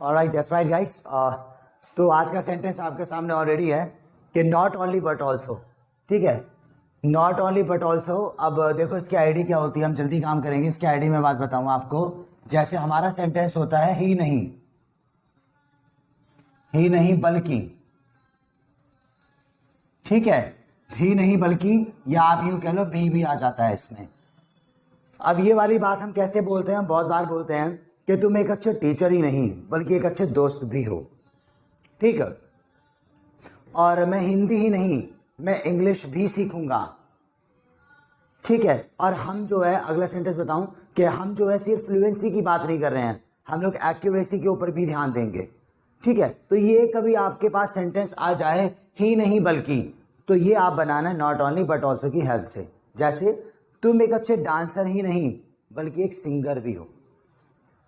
Alright, that's right guys. तो आज का सेंटेंस आपके सामने ऑलरेडी है कि नॉट ओनली बट ऑल्सो। ठीक है, नॉट ओनली बट ऑल्सो। अब देखो इसकी आईडी क्या होती है, हम जल्दी काम करेंगे। इसकी आईडी में बात बताऊंगा आपको। जैसे हमारा सेंटेंस होता है ही नहीं बल्कि, ठीक है, ही नहीं बल्कि, या आप यूं कह लो भी आ जाता है इसमें। अब ये वाली बात हम कैसे बोलते हैं, हम बहुत बार बोलते हैं कि तुम एक अच्छे टीचर ही नहीं बल्कि एक अच्छे दोस्त भी हो। ठीक है, और मैं हिंदी ही नहीं, मैं इंग्लिश भी सीखूंगा। ठीक है, और हम जो है, अगला सेंटेंस बताऊं कि हम जो है सिर्फ फ्लुएंसी की बात नहीं कर रहे हैं, हम लोग एक्यूरेसी के ऊपर भी ध्यान देंगे। ठीक है, तो ये कभी आपके पास सेंटेंस आ जाए ही नहीं बल्कि, तो ये आप बनाना है नॉट ओनली बट ऑल्सो की हेल्प से। जैसे तुम एक अच्छे डांसर ही नहीं बल्कि एक सिंगर भी हो।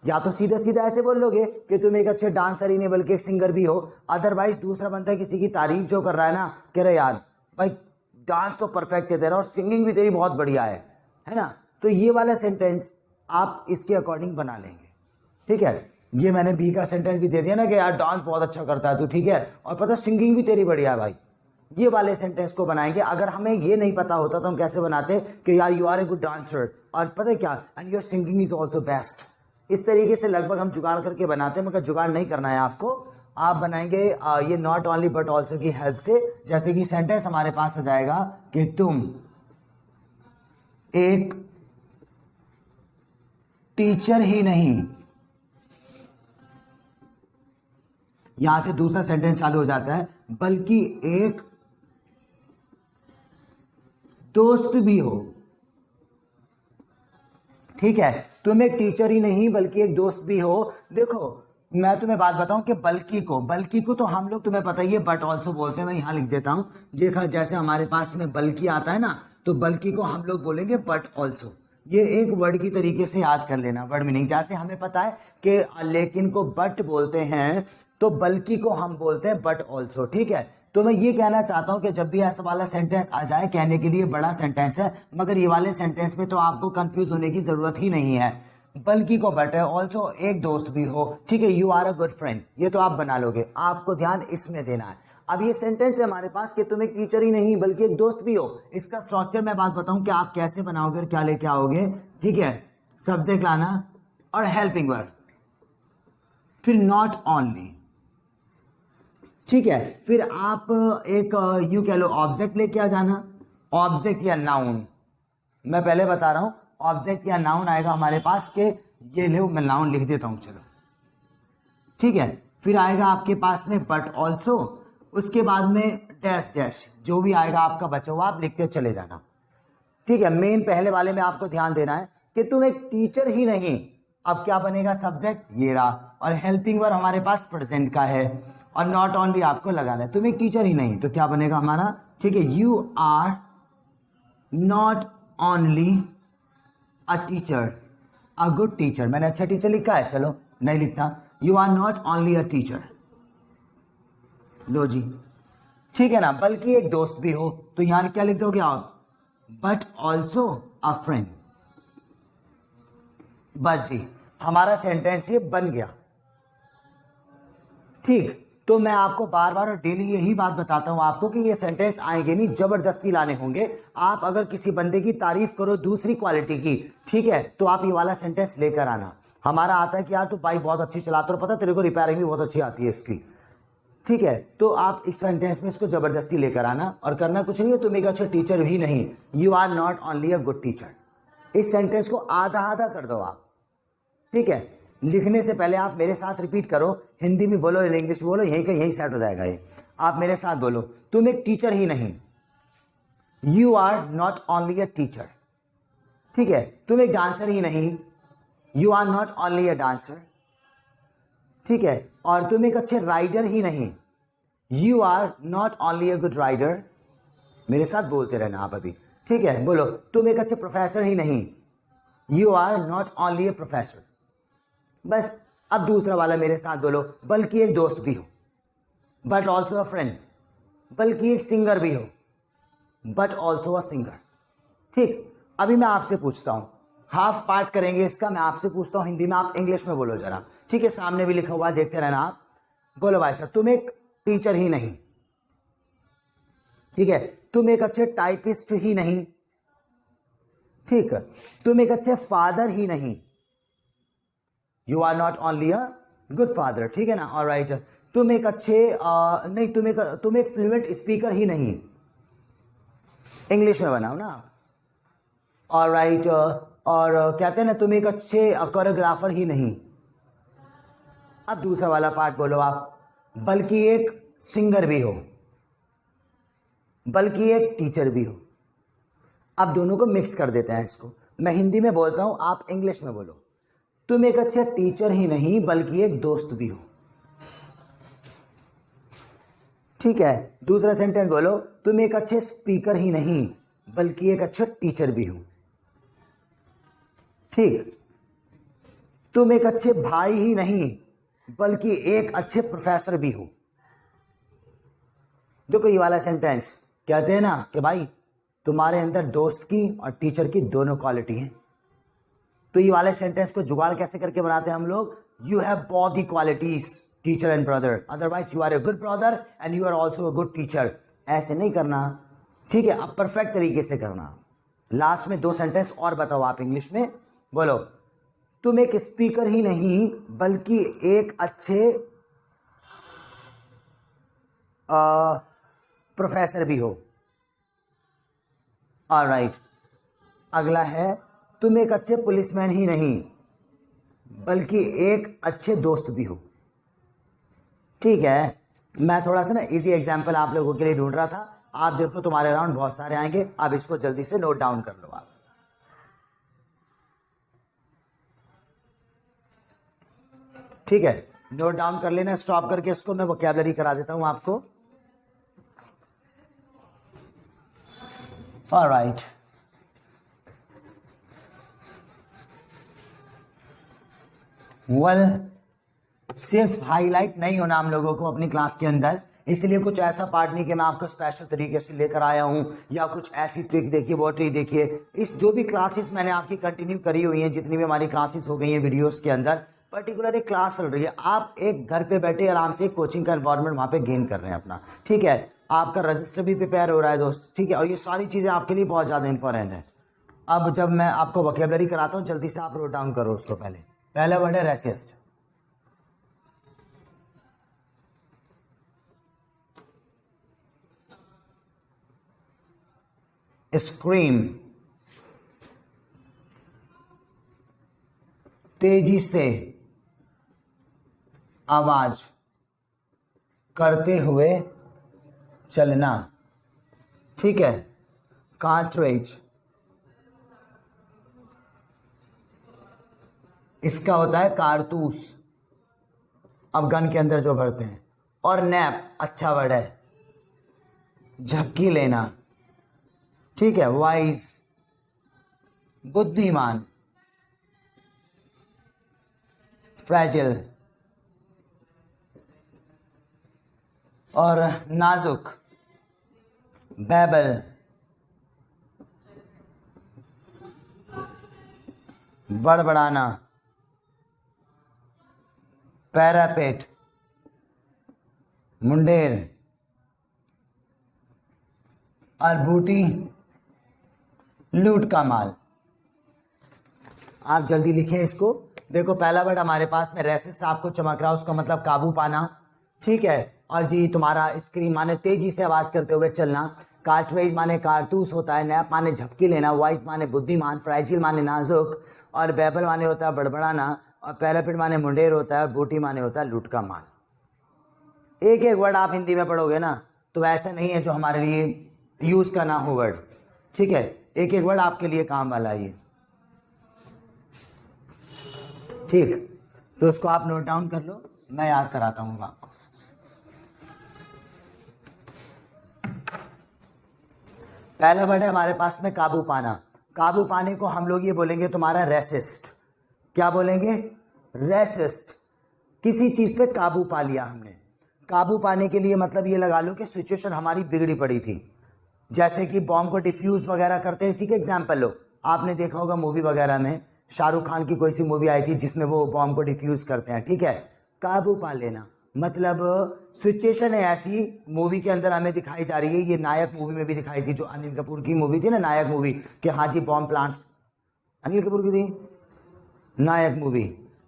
या तो सीधा सीधा ऐसे बोल लोगे कि तुम एक अच्छे डांसर ही नहीं बल्कि एक सिंगर भी हो। अदरवाइज दूसरा बनता है किसी की तारीफ जो कर रहा है ना, कह रहे यार भाई डांस तो परफेक्ट है तेरा और सिंगिंग भी तेरी बहुत बढ़िया है ना। तो ये वाला सेंटेंस आप इसके अकॉर्डिंग बना लेंगे। ठीक है, ये मैंने बी का सेंटेंस भी दे दिया ना कि यार डांस बहुत अच्छा करता है तू, ठीक है, और पता सिंगिंग भी तेरी बढ़िया है भाई। ये वाले सेंटेंस को बनाएंगे। अगर हमें ये नहीं पता होता तो हम कैसे बनाते कि यार you are a good dancer और पता है क्या, and your singing is also best. इस तरीके से लगभग हम जुगाड़ करके बनाते हैं, मगर जुगाड़ नहीं करना है आपको। आप बनाएंगे ये नॉट ओनली बट ऑल्सो की हेल्प से। जैसे कि सेंटेंस हमारे पास आ जाएगा कि तुम एक टीचर ही नहीं, यहां से दूसरा सेंटेंस चालू हो जाता है, बल्कि एक दोस्त भी हो। ठीक है, तुम एक टीचर ही नहीं बल्कि एक दोस्त भी हो। देखो मैं तुम्हें बात बताऊं कि बल्कि को तो हम लोग, तुम्हें पता ही है, बट ऑल्सो बोलते हैं। मैं यहां लिख देता हूं, देखा जैसे हमारे पास में बल्कि आता है ना, तो बल्कि को हम लोग बोलेंगे बट ऑल्सो। ये एक वर्ड की तरीके से याद कर लेना, वर्ड मीनिंग। जैसे हमें पता है कि लेकिन को बट बोलते हैं, तो बल्कि को हम बोलते हैं बट ऑल्सो। ठीक है, तो मैं ये कहना चाहता हूं कि जब भी ऐसा वाला सेंटेंस आ जाए, कहने के लिए बड़ा सेंटेंस है, मगर ये वाले सेंटेंस में तो आपको कंफ्यूज होने की जरूरत ही नहीं है। बल्कि को बट है, ऑल्सो एक दोस्त भी हो। ठीक है, you are a good friend, ये तो आप बना लोगे, आपको ध्यान इसमें देना है। अब ये सेंटेंस है हमारे पास कि तुम एक टीचर ही नहीं बल्कि एक दोस्त भी हो। इसका स्ट्रक्चर मैं बात बताऊं कि आप कैसे बनाओगे और क्या लेके आओगे। ठीक है, सब्जेक्ट लाना और हेल्पिंग वर्ब, फिर नॉट ओनली। ठीक है, फिर आप एक यू कह लो ऑब्जेक्ट लेके आ जाना, ऑब्जेक्ट या नाउन। मैं पहले बता रहा हूं, ऑब्जेक्ट या नाउन आएगा हमारे पास के, ये ले मैं नाउन लिख देता हूं, चलो। ठीक है, फिर आएगा आपके पास में बट ऑल्सो, उसके बाद में डैश डैश, जो भी आएगा आपका बचा हुआ आप लिखते चले जाना। ठीक है, मेन पहले वाले में आपको ध्यान देना है कि तुम एक टीचर ही नहीं। अब क्या बनेगा, सब्जेक्ट ये रहा, और हेल्पिंग वर्ब हमारे पास प्रेजेंट का है, और नॉट ओनली आपको लगाना है। तुम एक टीचर ही नहीं, तो क्या बनेगा हमारा, ठीक है, you are not only a teacher, a good teacher. मैंने अच्छा टीचर लिखा है, चलो नहीं लिखता, you are not only a teacher. लो जी, ठीक है ना, बल्कि एक दोस्त भी हो, तो यहां क्या लिख दोगे आप, बट ऑल्सो अ फ्रेंड। बस जी, हमारा सेंटेंस ये बन गया। ठीक, तो मैं आपको बार बार और डेली यही बात बताता हूं आपको कि ये सेंटेंस आएंगे नहीं, जबरदस्ती लाने होंगे। आप अगर किसी बंदे की तारीफ करो दूसरी क्वालिटी की, ठीक है, तो आप ये वाला सेंटेंस लेकर आना। हमारा आता है कि यार तू बाइक बहुत अच्छी चलाता हो, पता तेरे को रिपेयरिंग भी बहुत अच्छी आती है इसकी। ठीक है, तो आप इस सेंटेंस में इसको जबरदस्ती लेकर आना, और करना कुछ नहीं है, तुम एक अच्छा टीचर भी नहीं, you are not only a good teacher. इस सेंटेंस को आधा आधा कर दो आप। ठीक है, लिखने से पहले आप मेरे साथ रिपीट करो, हिंदी में बोलो या इंग्लिश में बोलो, यहीं का यहीं सेट हो जाएगा ये। आप मेरे साथ बोलो, तुम एक टीचर ही नहीं, you are not only a teacher. ठीक है, तुम एक डांसर ही नहीं, you are not only a dancer. ठीक है, और तुम एक अच्छे राइडर ही नहीं, you are not only a good rider. मेरे साथ बोलते रहना आप अभी। ठीक है, बोलो, तुम एक अच्छे प्रोफेसर ही नहीं, you are not only a professor. बस, अब दूसरा वाला मेरे साथ बोलो, बल्कि एक दोस्त भी हो, बट ऑल्सो अ फ्रेंड। बल्कि एक सिंगर भी हो, बट ऑल्सो अ सिंगर। ठीक, अभी मैं आपसे पूछता हूं, हाफ पार्ट करेंगे इसका। मैं आपसे पूछता हूँ हिंदी में, आप इंग्लिश में बोलो जरा, ठीक है? सामने भी लिखा हुआ है, देखते रहना आप। बोलो भाई साहब, तुम एक टीचर ही नहीं, ठीक है? तुम एक अच्छे टाइपिस्ट ही नहीं, ठीक है? तुम एक अच्छे फादर ही नहीं, you are not only a good father, ठीक है ना? ऑलराइट। तुम एक अच्छे नहीं, तुम एक फ्लुएंट स्पीकर ही नहीं, इंग्लिश में बनाओ ना। ऑलराइट। और कहते हैं ना, तुम एक अच्छे कोरियोग्राफर ही नहीं। अब दूसरा वाला पार्ट बोलो आप, बल्कि एक सिंगर भी हो, बल्कि एक टीचर भी हो। अब दोनों को मिक्स कर देते हैं इसको। मैं हिंदी में बोलता हूं, आप इंग्लिश में बोलो। तुम एक अच्छे टीचर ही नहीं बल्कि एक दोस्त भी हो, ठीक है? दूसरा सेंटेंस बोलो, तुम एक अच्छे स्पीकर ही नहीं बल्कि एक अच्छा टीचर भी हो, ठीक? तुम एक अच्छे भाई ही नहीं बल्कि एक अच्छे प्रोफेसर भी हो। देखो ये वाला सेंटेंस, कहते हैं ना कि भाई तुम्हारे अंदर दोस्त की और टीचर की दोनों क्वालिटी है। तो ये वाले सेंटेंस को जुगाड़ कैसे करके बनाते हैं हम लोग? You have both the qualities, teacher and brother, otherwise you are a good brother and you are also a good teacher. ऐसे नहीं करना, ठीक है? अब परफेक्ट तरीके से करना। लास्ट में 2 सेंटेंस और बताओ आप इंग्लिश में। बोलो, तुम एक स्पीकर ही नहीं बल्कि एक अच्छे प्रोफेसर भी हो। ऑलराइट। अगला है, तुम एक अच्छे पुलिसमैन ही नहीं बल्कि एक अच्छे दोस्त भी हो, ठीक है? मैं थोड़ा सा ना इजी एग्जांपल आप लोगों के लिए ढूंढ रहा था। आप देखो तुम्हारे राउंड बहुत सारे आएंगे, अब इसको जल्दी से नोट डाउन कर लो आप। ठीक है, नोट डाउन कर लेना। स्टॉप करके इसको मैं वोकैबुलरी करा देता हूं आपको। ऑलराइट। वेल, सिर्फ हाईलाइट नहीं होना हम लोगों को अपनी क्लास के अंदर, इसलिए कुछ ऐसा पार्ट नहीं कि मैं आपको स्पेशल तरीके से लेकर आया हूं या कुछ ऐसी ट्रिक देखिए, वो ट्रिक देखिए। इस जो भी क्लासेस मैंने आपकी कंटिन्यू करी हुई हैं, जितनी भी हमारी क्लासेस हो गई हैं वीडियोस के अंदर, पर्टिकुलर एक क्लास चल रही है। आप एक घर पे बैठे आराम से कोचिंग का एनवायरनमेंट वहाँ पे गेन कर रहे हैं अपना, ठीक है? आपका रजिस्टर भी प्रिपेयर हो रहा है दोस्त, ठीक है? और ये सारी चीज़ें आपके लिए बहुत ज़्यादा इंपॉर्टेंट है। अब जब मैं आपको वोकैबुलरी कराता हूँ, जल्दी से आप नोट डाउन करो उसको। पहला वर्ड है रेसिस्ट, स्क्रीम, तेजी से आवाज करते हुए चलना, ठीक है? कार्ट्रिज, इसका होता है कारतूस, अब गन के अंदर जो भरते हैं। और नैप, अच्छा वर्ड है, झपकी लेना, ठीक है? वाइज, बुद्धिमान, फ्रैजिल और नाजुक, बैबल, बड़बड़ाना, पैरापेट, मुंडेर और बूटी, लूट का माल। आप जल्दी लिखें इसको। देखो पहला वर्ड हमारे पास में रेसिस्ट आपको चमक रहा है, उसका मतलब काबू पाना, ठीक है? और जी तुम्हारा स्क्रीम माने तेजी से आवाज करते हुए चलना, कार्ट्रिज माने कारतूस होता है, नैप माने झपकी लेना, वाइज माने बुद्धिमान, फ्रैजिल माने नाजुक, और बैबल माने होता है बड़बड़ाना, और पैरापिड माने मुंडेर होता है, बूटी माने होता है लूट का माल। एक एक वर्ड आप हिंदी में पढ़ोगे ना तो ऐसा नहीं है जो हमारे लिए यूज का ना हो वर्ड, ठीक है? एक एक वर्ड आपके लिए काम वाला है ये, ठीक? तो उसको आप नोट डाउन कर लो, मैं याद कराता हूँ आपको। पहला वर्ड है हमारे पास में काबू पाना। काबू पाने को हम लोग ये बोलेंगे तुम्हारा रेसिस्ट। क्या बोलेंगे? रेसिस्ट। किसी चीज पे काबू पा लिया हमने। काबू पाने के लिए मतलब ये लगा लो कि सिचुएशन हमारी बिगड़ी पड़ी थी, जैसे कि बॉम्ब को डिफ्यूज वगैरह करते हैं, इसी के एग्जाम्पल लो। आपने देखा होगा मूवी वगैरह में, शाहरुख खान की कोई सी मूवी आई थी जिसमें वो बॉम्ब को डिफ्यूज करते हैं, ठीक है। काबू पा लेना मतलब सिचुएशन है ऐसी मूवी के अंदर हमें दिखाई जा रही है, ये नायक मूवी में भी दिखाई थी, जो अनिल कपूर की मूवी थी ना, नायक मूवी, कि हाँ जी बॉम्ब प्लांट्स, अनिल कपूर की थी नायक मूवी,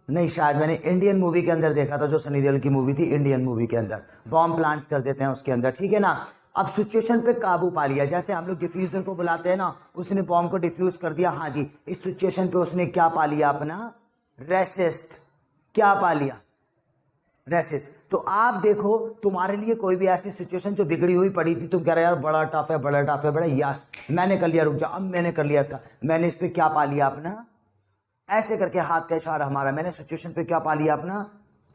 नहीं शायद मैंने इंडियन मूवी के अंदर देखा था, जो सनी देओल की मूवी थी, इंडियन मूवी के अंदर बॉम्ब प्लांट्स कर देते हैं उसके अंदर, ठीक है ना। अब सिचुएशन पे काबू पा लिया, जैसे हम लोग डिफ्यूजर को बुलाते हैं ना, उसने बॉम्ब को डिफ्यूज कर दिया, हाँ जी इस सिचुएशन पे उसने क्या पा लिया अपना, रेसिस्ट, क्या पा लिया, रेसिस्ट। तो आप देखो तुम्हारे लिए कोई भी ऐसी सिचुएशन जो बिगड़ी हुई पड़ी थी, तुम कह रहे यार बड़ा टफ है, बड़ा टफ है, बड़ा, यस मैंने कर लिया, रुक जा, अब मैंने कर लिया इसका, मैंने इस पे क्या पा लिया अपना, ऐसे करके हाथ का इशारा हमारा, मैंने सिचुएशन पे क्या पा लिया अपना,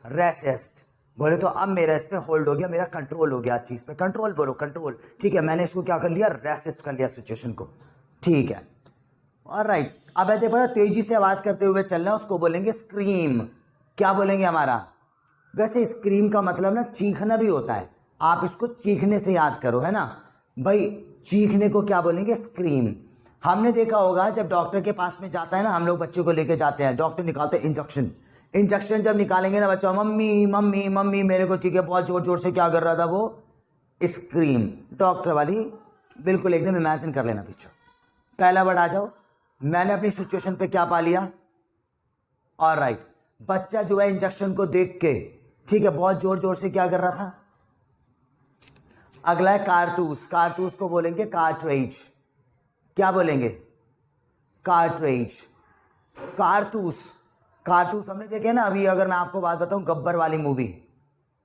रेसिस्ट। बोले तो अब मेरा इस पे होल्ड हो गया, मेरा कंट्रोल हो गया इस चीज पे, कंट्रोल बोलो कंट्रोल, ठीक है, मैंने इसको क्या कर लिया, रेसिस्ट कर लिया सिचुएशन को, ठीक है। ऑलराइट, अब ऐसे पता तेजी से आवाज करते हुए चलना है, उसको बोलेंगे स्क्रीम, क्या बोलेंगे हमारा। वैसे स्क्रीम का मतलब ना चीखना भी होता है, आप इसको चीखने से याद करो, है ना भाई, चीखने को क्या बोलेंगे, स्क्रीम। हमने देखा होगा जब डॉक्टर के पास में जाता है ना, हम लोग बच्चों को लेके जाते हैं, डॉक्टर निकालते हैं इंजेक्शन, इंजेक्शन जब निकालेंगे ना बच्चा, मम्मी मम्मी मम्मी मेरे को, ठीक है, बहुत जोर जोर से क्या कर रहा था वो, स्क्रीम, डॉक्टर वाली, बिल्कुल एकदम इमेजिन कर लेना पीछे। पहला वर्ड आ जाओ, मैंने अपनी सिचुएशन पे क्या पा लिया, ऑलराइट, बच्चा जो है इंजेक्शन को देख के, ठीक है, बहुत जोर जोर से क्या कर रहा था। अगला है कारतूस, कारतूस को बोलेंगे कार्ट्रेज, क्या बोलेंगे, कार्ट्रेज, कारतूस, कारतूस हमने देखे ना अभी, अगर मैं आपको बात बताऊं, गब्बर वाली मूवी,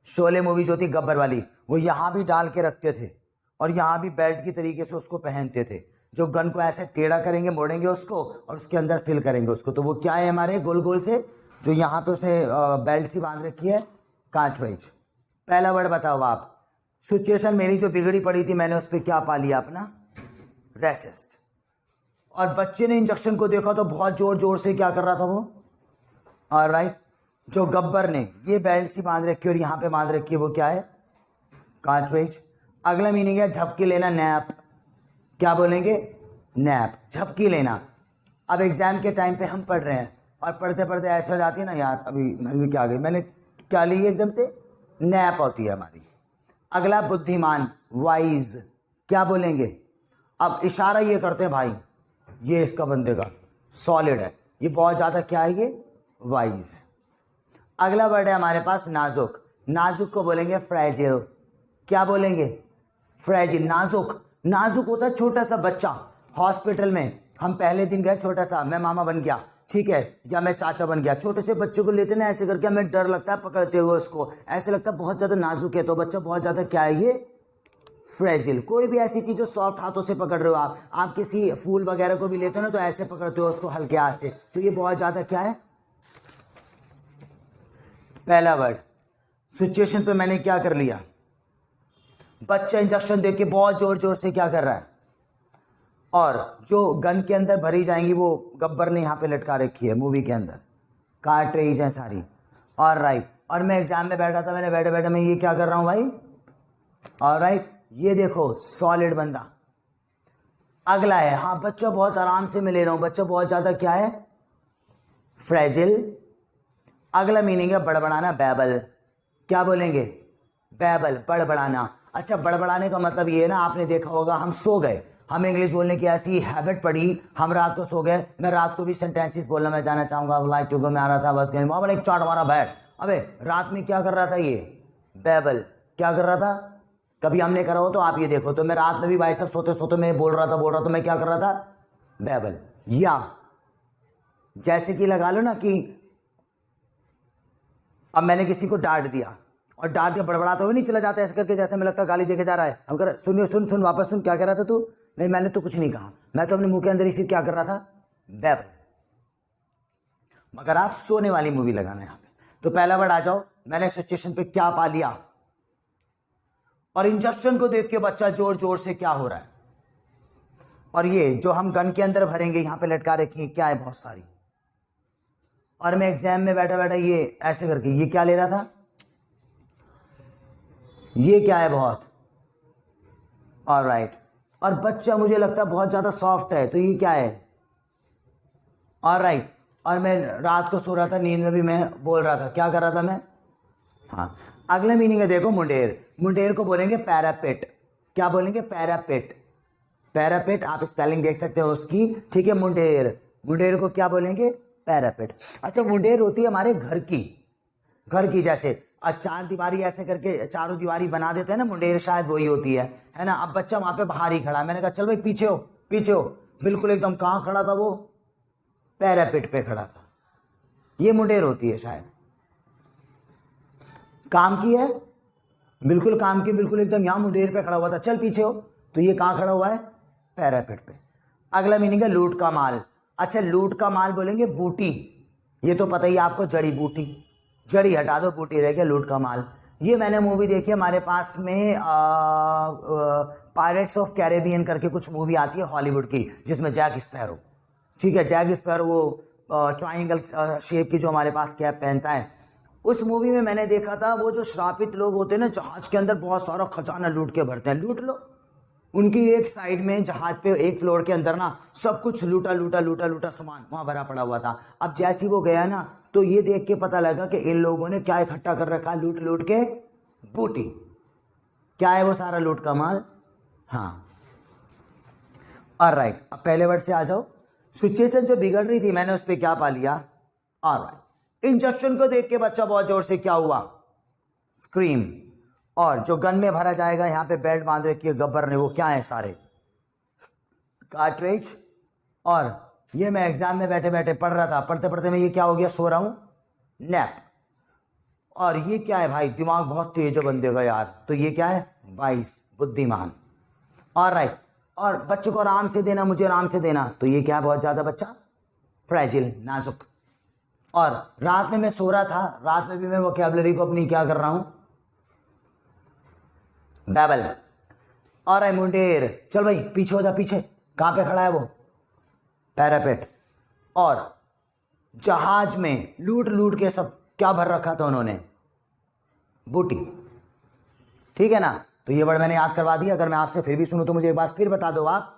शोले मूवी जो थी गब्बर वाली, वो यहां भी डाल के रखते थे और यहां भी बेल्ट की तरीके से उसको पहनते थे, जो गन को ऐसे टेढ़ा करेंगे, मोड़ेंगे उसको और उसके अंदर फिल करेंगे उसको, तो वो क्या है हमारे गोल गोल से, जो यहाँ पे उसने बेल्ट सी बांध रखी है, कार्ट्रेज। पहला वर्ड बताओ आप, सिचुएशन मेरी जो बिगड़ी पड़ी थी, मैंने उस पर क्या पा लिया अपना, रेसिस्ट। और बच्चे ने इंजेक्शन को देखा तो बहुत जोर जोर से क्या कर रहा था वो, ऑलराइट, जो गब्बर ने ये बेल्ट सी बांध रखी और यहाँ पे बांध रखी है, वो क्या है, कार्ट्रेज। अगला मीनिंग है झपकी लेना, नैप, क्या बोलेंगे, नैप, झपकी लेना। अब एग्जाम के टाइम पे हम पढ़ रहे हैं और पढ़ते पढ़ते ऐसा हो जाती है ना यार, अभी क्या गई, मैंने क्या ली एकदम से, नैप होती है हमारी। अगला बुद्धिमान, वाइज, क्या बोलेंगे। अब इशारा ये करते हैं भाई, ये इसका बंदे का सॉलिड है, ये बहुत ज़्यादा क्या है, ये वाइज है। अगला वर्ड है हमारे पास नाजुक, नाजुक को बोलेंगे फ्रैजिल, क्या बोलेंगे, फ्रैजिल, नाजुक, नाजुक होता है छोटा सा बच्चा। हॉस्पिटल में हम पहले दिन गए, छोटा सा, मैं मामा बन गया, ठीक है, या मैं चाचा बन गया, छोटे से बच्चे को लेते ना ऐसे करके, हमें डर लगता है पकड़ते हुए उसको, ऐसे लगता है बहुत ज़्यादा नाजुक है, तो बच्चा बहुत ज़्यादा क्या है, ये फ्रेजिल। कोई भी ऐसी चीज जो सॉफ्ट हाथों से पकड़ रहे हो आप किसी फूल वगैरह को भी लेते हो ना, तो ऐसे पकड़ते हो उसको हल्के हाथ से, तो ये बहुत ज्यादा क्या है, पहला वर्ड। सिचुएशन पे मैंने क्या कर लिया, बच्चा इंजेक्शन देख के बहुत जोर जोर से क्या कर रहा है, और जो गन के अंदर भरी जाएंगी वो गब्बर ने यहाँ पे लटका रखी है मूवी के अंदर, कार्ट्रेज है सारी, ऑलराइट। और मैं एग्जाम में बैठा था, मैंने बैठे बैठे मैं ये क्या कर रहा हूँ भाई, ऑलराइट, ये देखो सॉलिड बंदा। अगला है, हाँ बच्चा बहुत आराम से मैं ले रहा हूं, बच्चा बहुत ज्यादा क्या है, फ्रेजिल। अगला मीनिंग है बड़बड़ाना, बैबल, क्या बोलेंगे, बैबल, बड़बड़ाना। अच्छा, बड़बड़ाने का मतलब ये है ना, आपने देखा होगा हम सो गए, हम इंग्लिश बोलने की ऐसी हैबिट पड़ी, हम रात को सो गए, मैं रात को भी सेंटेंसेस बोलना मैं जाना चाहूंगा, लाइक टू गो, मैं आ रहा था बस गए, वहां एक चाट मारा बैठ, अबे रात में क्या कर रहा था ये, बैबल, क्या कर रहा था। कभी हमने करा हो तो आप ये देखो, तो मैं रात में भी भाई साहब सोते सोते मैं बोल रहा था, तो मैं क्या कर रहा था, बैबल। या जैसे कि लगा लो ना कि अब मैंने किसी को डांट दिया, और डांट के बड़बड़ाते हुए नहीं चला जाता ऐसे करके, जैसे मैं लगता गाली देके जा रहा है, हम कर सुनिए, सुन वापस सुन, क्या कह रहा था तू, नहीं मैंने तो कुछ नहीं कहा, मैं तो अपने मुंह के अंदर ही सिर्फ क्या कर रहा था, बैबल। मगर आप सोने वाली मूवी लगाना यहाँ पे। तो पहला वर्ड आ जाओ, मैंने सिचुएशन पे क्या पा लिया, और इंजेक्शन को देख के बच्चा जोर जोर से क्या हो रहा है, और ये जो हम गन के अंदर भरेंगे यहां पे लटका रखी है, क्या है, बहुत सारी। और मैं एग्जाम में बैठा बैठा ये ऐसे करके ये क्या ले रहा था, ये क्या है, बहुत, ऑलराइट। और बच्चा मुझे लगता है बहुत ज्यादा सॉफ्ट है, तो ये क्या है, ऑलराइट, और मैं रात को सो रहा था, नींद में भी मैं बोल रहा था, क्या कर रहा था मैं? हाँ, अगला मीनिंग है देखो मुंडेर। मुंडेर को बोलेंगे पैरापेट। क्या बोलेंगे? पैरापेट। पैरापेट आप स्पेलिंग देख सकते हो उसकी, ठीक है। मुंडेर, मुंडेर को क्या बोलेंगे? पैरापेट। अच्छा, मुंडेर होती है हमारे घर की, घर की, जैसे चार दीवारी ऐसे करके चारों दीवारी बना देते हैं ना, मुंडेर शायद वही होती है ना। अब बच्चा वहां पे बाहर ही खड़ा है, मैंने कहा चल भाई पीछे हो, पीछे हो, बिल्कुल एकदम कहाँ खड़ा था वो? पैरापेट पे खड़ा था। ये मुंडेर होती है शायद। काम की है, बिल्कुल काम की, बिल्कुल एकदम यहाँ मुंडेर पे खड़ा हुआ था, चल पीछे हो, तो ये कहाँ खड़ा हुआ है? पैरापेट पे। अगला मीनिंग है लूट का माल। अच्छा, लूट का माल बोलेंगे बूटी। ये तो पता ही आपको, जड़ी बूटी, जड़ी हटा दो बूटी रह गया लूट का माल। ये मैंने मूवी देखी है हमारे पास में, पायरेट्स ऑफ कैरेबियन करके कुछ मूवी आती है हॉलीवुड की, जिसमें जैक स्पैरो, ठीक है, जैक स्पैरो वो ट्राइंगल शेप की जो हमारे पास कैप पहनता है। उस मूवी में मैंने देखा था, वो जो श्रापित लोग होते हैं ना, जहाज के अंदर बहुत सारा खजाना लूट के भरते हैं, लूट लो। उनकी एक साइड में जहाज पे एक फ्लोर के अंदर ना सब कुछ लूटा लूटा लूटा लूटा सामान वहां भरा पड़ा हुआ था। अब जैसे ही वो गया ना, तो ये देख के पता लगा कि इन लोगों ने क्या इकट्ठा कर रखा है, लूट लूट के बूटी। क्या है वो सारा लूट का माल? हाँ, ऑलराइट, अब पहले वर्ड से आ जाओ। सिचुएशन जो बिगड़ रही थी, मैंने उस पर क्या पा लिया? ऑलराइट, इंजेक्शन को देख के बच्चा बहुत जोर से क्या हुआ? स्क्रीम। और जो गन में भरा जाएगा, यहाँ पे बेल्ट बांध रखी है गब्बर ने, वो क्या है? सारे कार्ट्रिज। और ये मैं एग्जाम में बैठे बैठे पढ़ रहा था, पढ़ते पढ़ते मैं ये क्या हो गया? सो रहा हूं, नैप। और ये क्या है भाई? दिमाग बहुत तेज है बंदे का यार, तो ये क्या है? वाइस, बुद्धिमान। ऑलराइट, और बच्चों को आराम से देना, मुझे आराम से देना, तो ये क्या है? बहुत ज्यादा बच्चा फ्रैजिल, नाजुक। और रात में मैं सो रहा था, रात में भी मैं वोकैबुलरी को अपनी क्या कर रहा हूं? बैबल। और मुंडेर, चल भाई पीछे हो जा, पीछे। कहां पे खड़ा है वो? पैरापेट। और जहाज में लूट लूट के सब क्या भर रखा था उन्होंने? बूटी। ठीक है ना? तो ये वर्ड मैंने याद करवा दिया। अगर मैं आपसे फिर भी सुनूं तो मुझे एक बार फिर बता दो आप।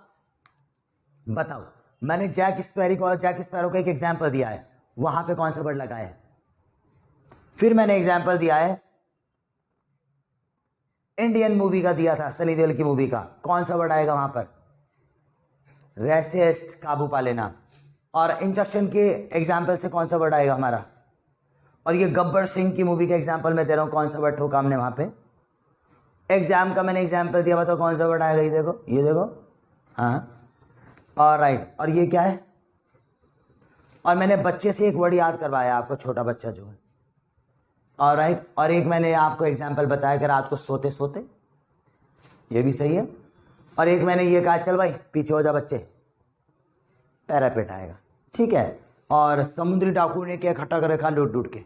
बताओ, मैंने जैक स्पैरो का एक एग्जाम्पल दिया है, वहां पे कौन सा वर्ड लगा है? फिर मैंने एग्जाम्पल दिया है इंडियन मूवी का, दिया था सनी देओल की मूवी का, कौन सा वर्ड आएगा वहां पर? रेसिस्ट, काबू पा लेना। और इंजेक्शन के एग्जाम्पल से कौन सा वर्ड आएगा हमारा? और ये गब्बर सिंह की मूवी का एग्जाम्पल मैं दे रहा हूं, कौन सा वर्ड ठोका हमने वहां पे? एग्जाम का मैंने एग्जाम्पल दिया, बताओ कौन सा वर्ड आएगा? ये देखो, ये देखो। हाँ, ऑलराइट, और ये क्या है? और मैंने बच्चे से एक वर्ड याद करवाया आपको, छोटा बच्चा जो है। ऑलराइट, और एक मैंने आपको एग्जाम्पल बताया कि रात को सोते सोते, ये भी सही है। और एक मैंने ये कहा, चल भाई पीछे हो जा बच्चे, पैरापेट आएगा, ठीक है। और समुद्री डाकू ने क्या इकट्ठा कर रखा? लूट लूट के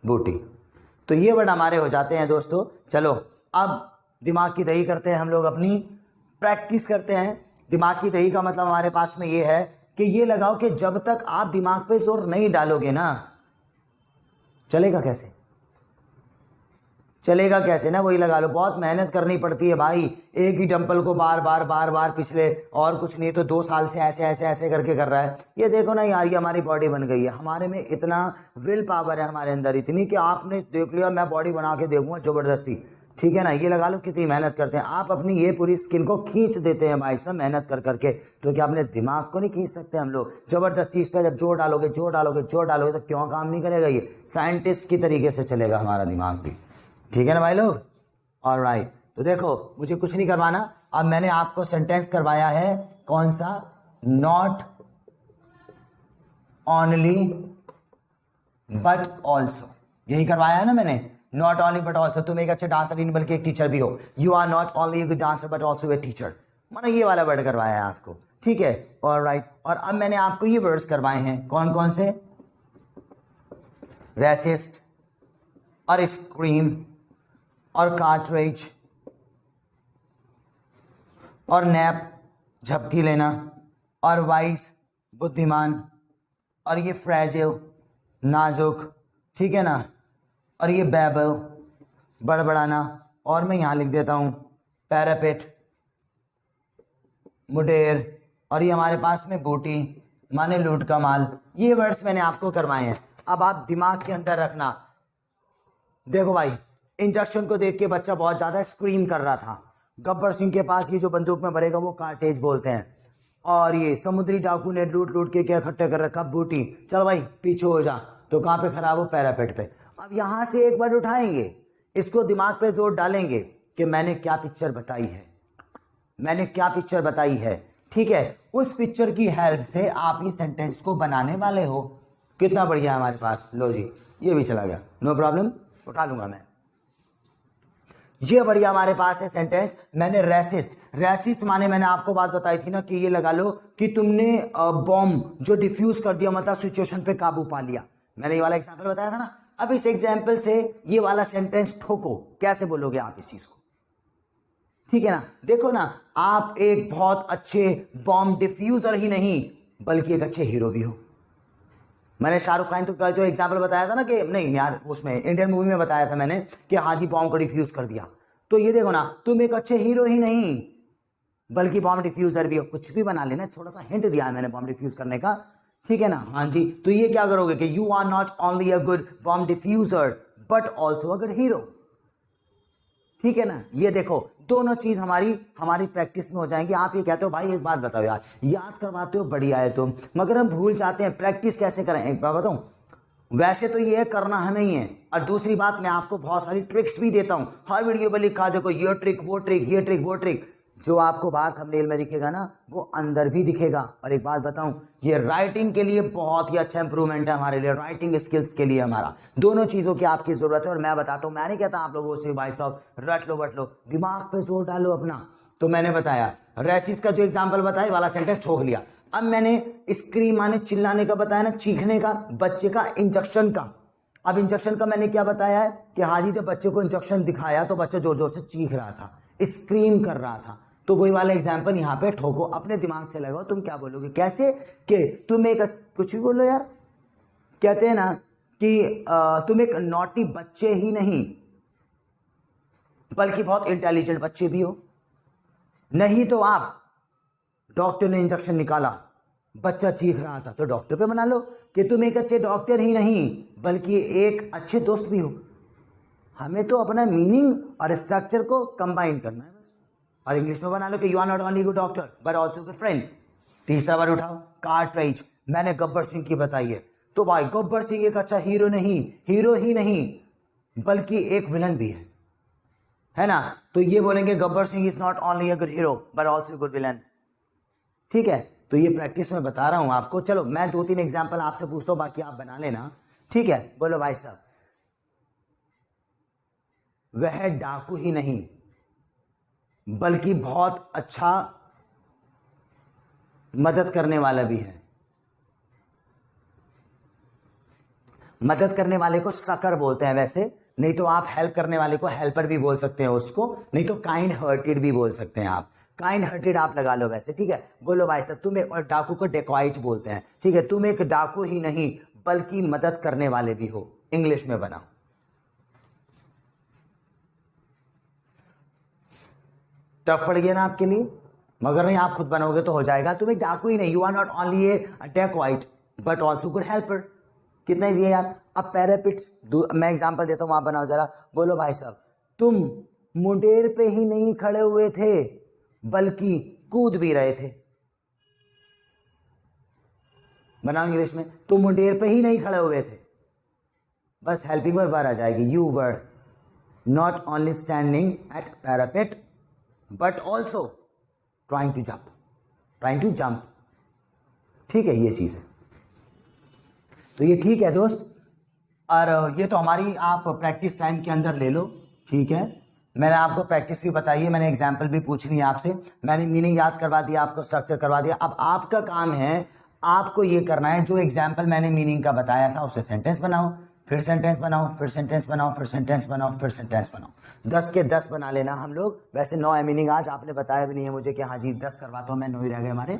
बूटी। तो ये वर्ड हमारे हो जाते हैं दोस्तों। चलो अब दिमाग की दही करते हैं हम लोग, अपनी प्रैक्टिस करते हैं। दिमाग की दही का मतलब हमारे पास में ये है कि ये लगाओ कि जब तक आप दिमाग पे जोर नहीं डालोगे ना, चलेगा कैसे? चलेगा कैसे ना, वही लगा लो। बहुत मेहनत करनी पड़ती है भाई, एक ही डंपल को बार बार बार बार पिछले, और कुछ नहीं तो 2 साल से ऐसे ऐसे ऐसे करके कर रहा है। ये देखो ना यार, ये हमारी बॉडी बन गई है, हमारे में इतना विल पावर है हमारे अंदर, इतनी कि आपने देख लिया मैं बॉडी बना के देखूंगा जबरदस्ती, ठीक है ना। ये लगा लो कितनी मेहनत करते हैं आप, अपनी ये पूरी स्किन को खींच देते हैं भाई सब मेहनत कर करके। तो क्या अपने दिमाग को नहीं खींच सकते हम लोग? जबरदस्ती इस पर जब जोर डालोगे जोर डालोगे जोर डालोगे तो क्यों काम नहीं करेगा? ये साइंटिस्ट की तरीके से चलेगा हमारा दिमाग भी, ठीक है ना भाई लोग? ऑलराइट, तो देखो मुझे कुछ नहीं करवाना। अब मैंने आपको सेंटेंस करवाया है, कौन सा? नॉट ओनली बट ऑल्सो, यही करवाया है ना मैंने, नॉट ओनली बट ऑल्सो। तुम एक अच्छे डांसर नहीं बल्कि एक टीचर भी हो। You are not only a good dancer but also a teacher, माना ये वाला वर्ड करवाया है आपको, ठीक है। ऑलराइट, और अब मैंने आपको ये वर्ड्स करवाए हैं, कौन कौन से? रेसिस्ट और स्क्रीम और कार्ट्रिज और नैप, झपकी लेना, और वाइस, बुद्धिमान, और ये फ्रैजिल, नाजुक, ठीक है ना। और ये बैबल, बड़बड़ाना, और मैं यहाँ लिख देता हूँ पैरापेट, मुडेर, और ये हमारे पास में बूटी, माने लूट का माल। ये वर्ड्स मैंने आपको करवाए हैं, अब आप दिमाग के अंदर रखना। देखो भाई, इंजेक्शन को देख के बच्चा बहुत ज्यादा स्क्रीम कर रहा था। गब्बर सिंह के पास ये जो बंदूक में भरेगा वो कार्टेज बोलते हैं, और ये समुद्री डाकू ने लूट लूट के क्या इकट्ठा कर रखा, बूटी। चल भाई पीछे हो जा, तो कहाँ पे खराब हो, पैरापेट पे। अब यहां से एक वर्ड उठाएंगे, इसको दिमाग पे जोर डालेंगे कि मैंने क्या पिक्चर बताई है, मैंने क्या पिक्चर बताई है। ठीक है, उस पिक्चर की हेल्प से आप ये सेंटेंस को बनाने वाले हो। कितना बढ़िया है हमारे पास। लो जी, ये भी चला गया, नो प्रॉब्लम, उठा लूंगा मैं। ये बढ़िया हमारे पास है सेंटेंस। मैंने रेसिस्ट, रेसिस्ट माने मैंने आपको बात बताई थी ना कि ये लगा लो कि तुमने बॉम्ब जो डिफ्यूज कर दिया, मतलब सिचुएशन पे काबू पा लिया। मैंने ये वाला एग्जांपल बताया था ना। अब इस एग्जांपल से ये वाला सेंटेंस ठोको, कैसे बोलोगे आप इस चीज को? ठीक है ना, देखो ना, आप एक बहुत अच्छे बॉम्ब डिफ्यूजर ही नहीं बल्कि एक अच्छे हीरो भी हो। मैंने शाहरुख खान का जो एग्जाम्पल बताया था ना, कि नहीं यार उसमें इंडियन मूवी में बताया था मैंने कि हाँ जी बॉम्ब को डिफ्यूज कर दिया। तो ये देखो ना, तुम एक अच्छे हीरो ही नहीं बल्कि बॉम्ब डिफ्यूजर भी हो। कुछ भी बना लेना, थोड़ा सा हिंट दिया है मैंने बॉम्ब डिफ्यूज करने का। ठीक है ना, हाँ जी। तो ये क्या करोगे कि you are not only a good bomb defuser but also a good hero. ठीक है ना, ये देखो दोनों चीज हमारी प्रैक्टिस में हो जाएंगी। आप ये कहते हो भाई एक बात बताओ यार, याद करवाते हो बढ़िया है तुम, मगर हम भूल जाते हैं। प्रैक्टिस कैसे करें एक बात बताऊं, वैसे तो ये करना हमें ही है, और दूसरी बात मैं आपको बहुत सारी ट्रिक्स भी देता हूं। हर वीडियो पे लिखा देखो ये ट्रिक वो ट्रिक, ये ट्रिक वो ट्रिक। जो आपको बाहर थंबनेल में दिखेगा ना, वो अंदर भी दिखेगा। और एक बात बताऊं, ये राइटिंग के लिए बहुत ही अच्छा इंप्रूवमेंट है हमारे लिए, राइटिंग स्किल्स के लिए हमारा। दोनों चीजों की आपकी जरूरत है। और मैं बताता हूं, मैं नहीं कहता आप लोगों से भाई साहब रट लो बट लो, दिमाग पे जोर डालो अपना। तो मैंने बताया रेसिस का जो एग्जाम्पल बताया वाला सेंटेंस ठोक लिया। अब मैंने स्क्रीम माने चिल्लाने का बताया ना, चीखने का, बच्चे का इंजेक्शन का। अब इंजेक्शन का मैंने क्या बताया है कि हाँ जी, जब बच्चे को इंजेक्शन दिखाया तो बच्चा जोर जोर से चीख रहा था, स्क्रीम कर रहा था। तो वही वाला एग्जाम्पल यहाँ पे ठोको, अपने दिमाग से लगाओ। तुम क्या बोलोगे, कैसे कि तुम एक, कुछ भी बोलो यार। कहते हैं ना कि तुम एक नॉटी बच्चे ही नहीं बल्कि बहुत इंटेलिजेंट बच्चे भी हो। नहीं तो आप, डॉक्टर ने इंजेक्शन निकाला, बच्चा चीख रहा था, तो डॉक्टर पे बना लो कि तुम एक अच्छे डॉक्टर ही नहीं बल्कि एक अच्छे दोस्त भी हो। हमें तो अपना मीनिंग और स्ट्रक्चर को कंबाइन करना है बस। और इंग्लिश में बना लो कि you are not only good doctor but also good friend. तीसरा बार उठाओ, कार्ट्रिज, मैंने गब्बर सिंह की बताई है। तो भाई गब्बर सिंह एक अच्छा हीरो ही नहीं बल्कि एक विलन भी है ना। तो ये बोलेंगे Gabbar Singh is not only a good hero but also good villain. ठीक है, तो ये प्रैक्टिस में बता रहा हूं आपको। चलो मैं 2-3 एग्जाम्पल आपसे पूछता हूं, बाकी आप बना लेना। ठीक है, बोलो भाई साहब। वह डाकू ही नहीं बल्कि बहुत अच्छा मदद करने वाला भी है। मदद करने वाले को सकर बोलते हैं वैसे, नहीं तो आप हेल्प करने वाले को हेल्पर भी बोल सकते हैं उसको, नहीं तो काइंड हार्टेड भी बोल सकते हैं आप। काइंड हार्टेड आप लगा लो वैसे। ठीक है, बोलो भाई साहब, तुम एक, और डाकू को डेकॉइट बोलते हैं। ठीक है, तुम एक डाकू ही नहीं बल्कि मदद करने वाले भी हो। इंग्लिश में बनाओ। टफ पड़ गया ना आपके लिए, मगर नहीं, आप खुद बनाओगे तो हो जाएगा। तुम एक डाकू ही नहीं, you are not only a dacoit but also good helper. कितना इजी है यार। अब पैरापिट, मैं एग्जांपल देता हूं, आप बनाओ जरा। बोलो भाई साहब, तुम मुंडेर पे ही नहीं खड़े हुए थे बल्कि कूद भी रहे थे। बनाओ इंग्लिश में, तुम मुंडेर पे ही नहीं खड़े हुए थे, बस हेल्पिंग वर्ब आ जाएगी। You were not only standing at parapet but also trying to jump. ठीक है, ये चीज है। तो ये ठीक है दोस्त, और ये तो हमारी आप प्रैक्टिस टाइम के अंदर ले लो। ठीक है, मैंने आपको प्रैक्टिस भी बताई है, मैंने एग्जाम्पल भी पूछ ली आपसे, मैंने मीनिंग याद करवा दिया, आपको स्ट्रक्चर करवा दिया। अब आपका काम है, आपको ये करना है, जो एग्जाम्पल मैंने मीनिंग का बताया था उससे सेंटेंस बनाओ, फिर सेंटेंस बनाओ, फिर सेंटेंस बनाओ, फिर सेंटेंस बनाओ, फिर सेंटेंस बनाओ। 10 के 10 बना लेना हम लोग। वैसे 9 है मीनिंग, आज आपने बताया भी नहीं है मुझे कि हाँ जी 10 करवाता हूँ मैं, 9 ही रह गए हमारे।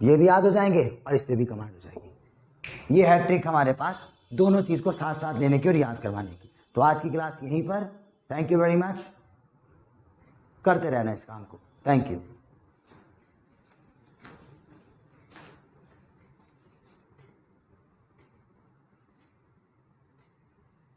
ये भी याद हो जाएंगे और इस पर भी कमांड हो जाएगी। ये है ट्रिक हमारे पास, दोनों चीज को साथ साथ लेने की और याद करवाने की। तो आज की क्लास यहीं पर। थैंक यू वेरी मच, करते रहना इस काम को। Thank you.